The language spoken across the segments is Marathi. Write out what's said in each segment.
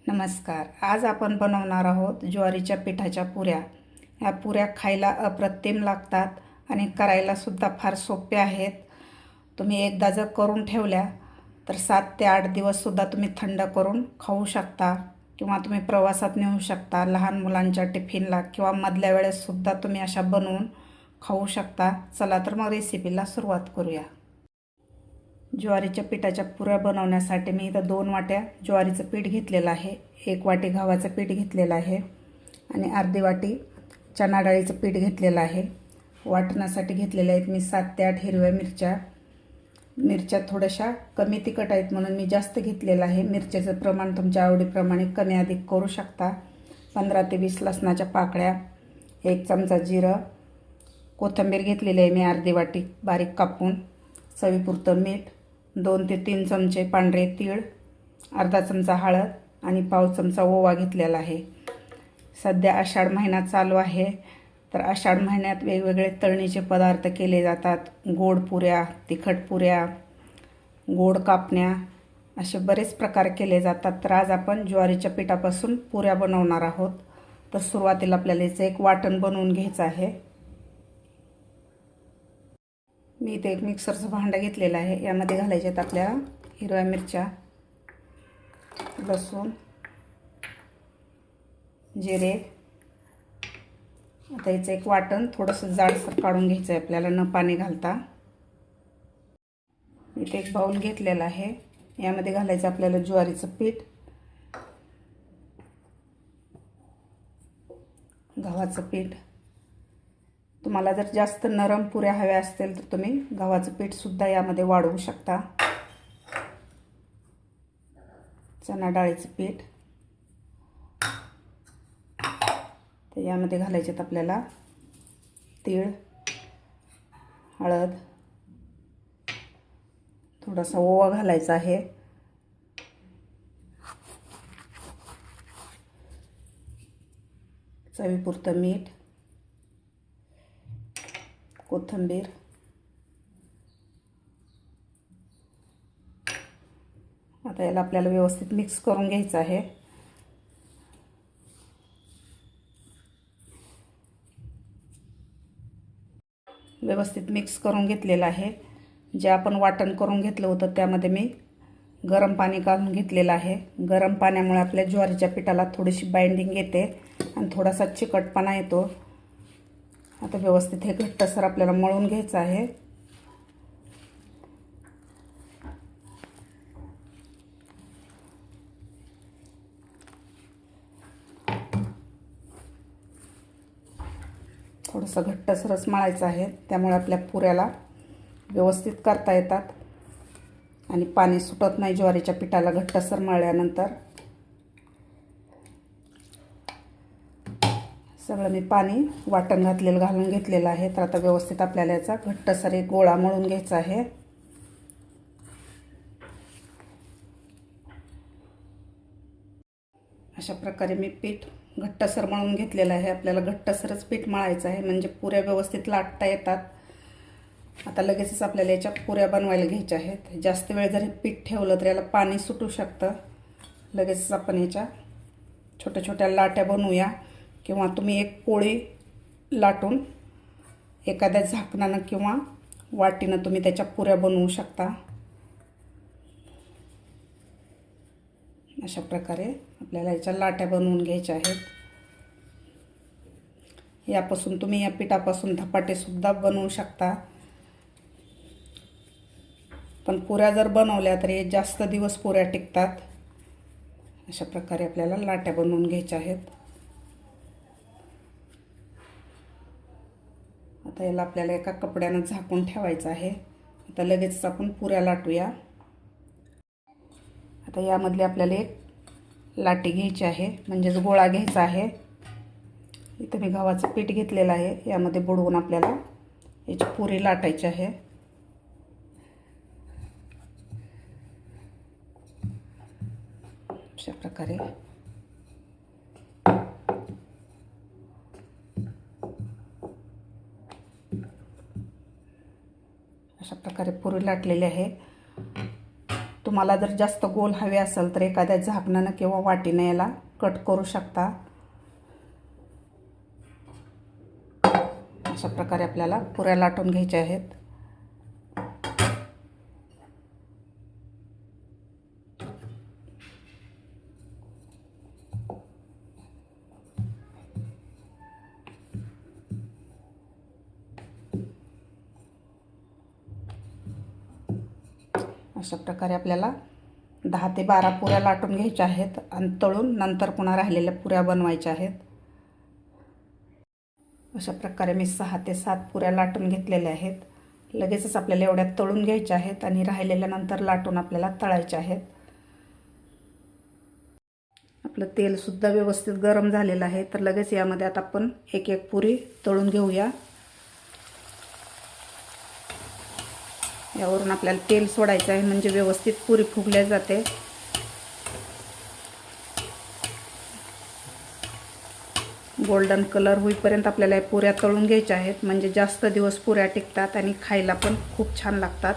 नमस्कार. आज आपण बनवणार आहोत ज्वारीच्या पिठाच्या पुऱ्या. ह्या पुऱ्या खायला अप्रतिम लागतात आणि करायला सुद्धा फार सोप्या आहेत. तुम्ही एकदा जर करून ठेवल्या तर 7 ते 8 दिवससुद्धा तुम्ही थंड करून खाऊ शकता किंवा तुम्ही प्रवासात नेऊ शकता. लहान मुलांच्या टिफिनला किंवा मधल्या वेळेससुद्धा तुम्ही अशा बनवून खाऊ शकता. चला तर मग रेसिपीला सुरुवात करूया. ज्वारीच्या पिठाच्या पुऱ्या बनवण्यासाठी मी इथं 2 वाट्या ज्वारीचं पीठ घेतलेलं आहे, 1 वाटी गव्हाचं पीठ घेतलेलं आहे आणि अर्धी वाटी चणा डाळीचं पीठ घेतलेलं आहे. वाटण्यासाठी घेतलेल्या आहेत मी 7 ते 8 हिरव्या मिरच्या. मिरच्या थोड्याशा कमी तिखट आहेत म्हणून मी जास्त घेतलेलं आहे. मिरच्याचं प्रमाण तुमच्या आवडीप्रमाणे कमी अधिक करू शकता. 15 ते 20 लसणाच्या पाकळ्या, 1 चमचा जिरं, कोथिंबीर घेतलेली आहे मी अर्धी वाटी बारीक कापून, चवीपुरतं मीठ, 2 ते 3 चमचे पांढरे तीळ, अर्धा चमचा हळद आणि पाव चमचा ओवा घेतलेला आहे. सध्या आषाढ महिना चालू आहे, तर आषाढ महिन्यात वेगवेगळे तळणीचे पदार्थ केले जातात. गोड पुऱ्या, तिखट पुऱ्या, गोड कापण्या असे बरेच प्रकार केले जातात. तर आज आपण ज्वारीच्या पिठापासून पुऱ्या बनवणार आहोत. तर सुरुवातीला आपल्याला याचं एक वाटण बनवून घ्यायचं आहे. मी इथे एक मिक्सरचं भांडं घेतलेलं आहे. यामध्ये घालायचे आहेत आपल्या हिरव्या मिरच्या, लसूण, जिरे. आता याचं एक वाटण थोडंसं जाडसर काढून घ्यायचं आहे आपल्याला, न पाणी घालता. इथे एक बाउल घेतलेला आहे. यामध्ये घालायचं आपल्याला ज्वारीचं पीठ, गव्हाचं पीठ. तुम्हाला जर जास्त नरम पुऱ्या हव्या असतील तर तुम्ही गव्हाचं पीठसुद्धा यामध्ये वाढवू शकता. चणा डाळीचं पीठ. तर यामध्ये घालायचे आहेत आपल्याला तीळ, हळद, थोडासा ओवा घालायचा आहे, चवीपुरतं मीठ, कोथिंबीर. आता याला आपल्याला व्यवस्थित मिक्स करून घ्यायचं आहे. व्यवस्थित मिक्स करून घेतलेलं आहे. जे आपण वाटण करून घेतलं होतं त्यामध्ये मी गरम पाणी काढून घेतलेलं आहे. गरम पाण्यामुळे आपल्या ज्वारीच्या पिठाला थोडीशी बाइंडिंग येते आणि थोडासा चिकटपणा येतो. आता व्यवस्थित हे घट्टसर आपल्याला मळून घ्यायचं आहे. थोडंसं घट्टसरच मळायचं आहे, त्यामुळे आपल्या पुऱ्याला व्यवस्थित करता येतात आणि पाणी सुटत नाही ज्वारीच्या पिठाला घट्टसर मळल्यानंतर. सगळं मी पाणी वाटण घातलेलं घालून घेतलेलं आहे. तर आता व्यवस्थित आपल्याला याचा घट्टसर एक गोळा मळून घ्यायचा आहे. अशा प्रकारे मी पीठ घट्टसर मळून घेतलेलं आहे. आपल्याला घट्टसरच पीठ मळायचं आहे म्हणजे पुऱ्या व्यवस्थित लाटता येतात. आता लगेचच आपल्याला याच्या पुऱ्या बनवायला घ्यायच्या आहेत. जास्त वेळ जर पीठ ठेवलं तर याला पाणी सुटू शकतं. लगेचच आपण याच्या छोट्या छोट्या लाट्या बनवूया किंवा तुम्ही एक पोळी लाटून एखाद्या झाकणानं किंवा वाटीनं तुम्ही त्याच्या पुऱ्या बनवू शकता. अशा प्रकारे आपल्याला याच्या लाट्या बनवून घ्यायच्या आहेत. यापासून तुम्ही या पिठापासून धपाटेसुद्धा बनवू शकता. पण पुऱ्या जर बनवल्या तरी जास्त दिवस पुऱ्या टिकतात. अशा प्रकारे आपल्याला लाट्या बनवून घ्यायच्या आहेत. आता याला आपल्याला एका कपड्यानं झाकून ठेवायचं आहे. आता लगेचच आपण पुऱ्या लाटूया. आता यामधली आपल्याला एक लाटी घ्यायची आहे, म्हणजेच गोळा घ्यायचा आहे. इथं मी गव्हाचं पीठ घेतलेलं आहे. यामध्ये बुडवून आपल्याला याची पुरी लाटायची आहे. अशा प्रकारे पुरी लाटलेली आहे. तुम्हाला जर जास्त गोल हवे असेल तर एखाद्या झाकणानं किंवा वाटीनं याला कट करू शकता. अशा प्रकारे आपल्याला पुऱ्या लाटून घ्यायच्या आहेत. अशा प्रकारे आपल्याला 10 ते 12 पुऱ्या लाटून घ्यायच्या आहेत आणि तळून नंतर पुन्हा राहिलेल्या पुऱ्या बनवायच्या आहेत. अशा प्रकारे मी 6 ते 7 पुऱ्या लाटून घेतलेल्या आहेत. लगेचच आपल्याला एवढ्या तळून घ्यायच्या आहेत आणि राहिलेल्या नंतर लाटून आपल्याला तळायच्या आहेत. आपलं तेलसुद्धा व्यवस्थित गरम झालेलं आहे, तर लगेच यामध्ये आता आपण एक एक पुरी तळून घेऊया. यावरून आपल्याला तेल सोडायचं आहे म्हणजे व्यवस्थित पुरी फुगल्या जाते. गोल्डन कलर होईपर्यंत आपल्याला या पुऱ्या तळून घ्यायच्या आहेत, म्हणजे जास्त दिवस पुऱ्या टिकतात आणि खायला पण खूप छान लागतात.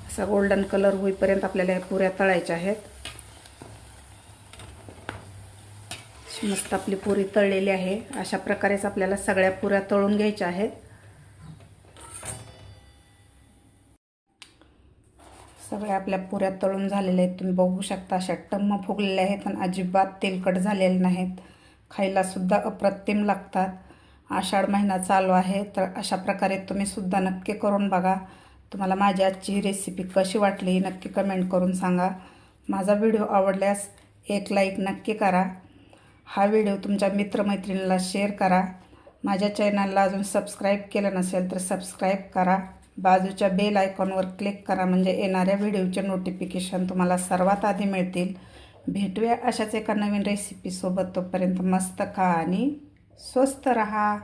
असा गोल्डन कलर होईपर्यंत आपल्याला या पुऱ्या तळायच्या आहेत. मस्त आपली पुरी तळलेली आहे. अशा प्रकारेच आपल्याला सगळ्या पुऱ्या तळून घ्यायच्या आहेत. सगळ्या आपल्या पुऱ्या तळून झालेल्या आहेत. तुम्ही बघू शकता अशा टम्म फुगलेल्या आहेत आणि अजिबात तेलकट झालेले नाहीत. खायला सुद्धा अप्रतिम लागतात. आषाढ महिना चालू आहे, तर अशा प्रकारे तुम्ही सुद्धा नक्की करून बघा. तुम्हाला माझी आजची ही रेसिपी कशी वाटली नक्की कमेंट करून सांगा. माझा व्हिडिओ आवडल्यास एक लाईक नक्की करा. हा व्हिडिओ तुमच्या मित्रमैत्रिणीला शेअर करा. माझ्या चॅनलला अजून सबस्क्राईब केलं नसेल तर सबस्क्राईब करा. बाजूच्या बेल आयकॉनवर क्लिक करा म्हणजे येणाऱ्या व्हिडिओचे नोटिफिकेशन तुम्हाला सर्वात आधी मिळतील. भेटूया अशाच एका नवीन रेसिपीसोबत. तोपर्यंत मस्त खा आणि स्वस्त रहा.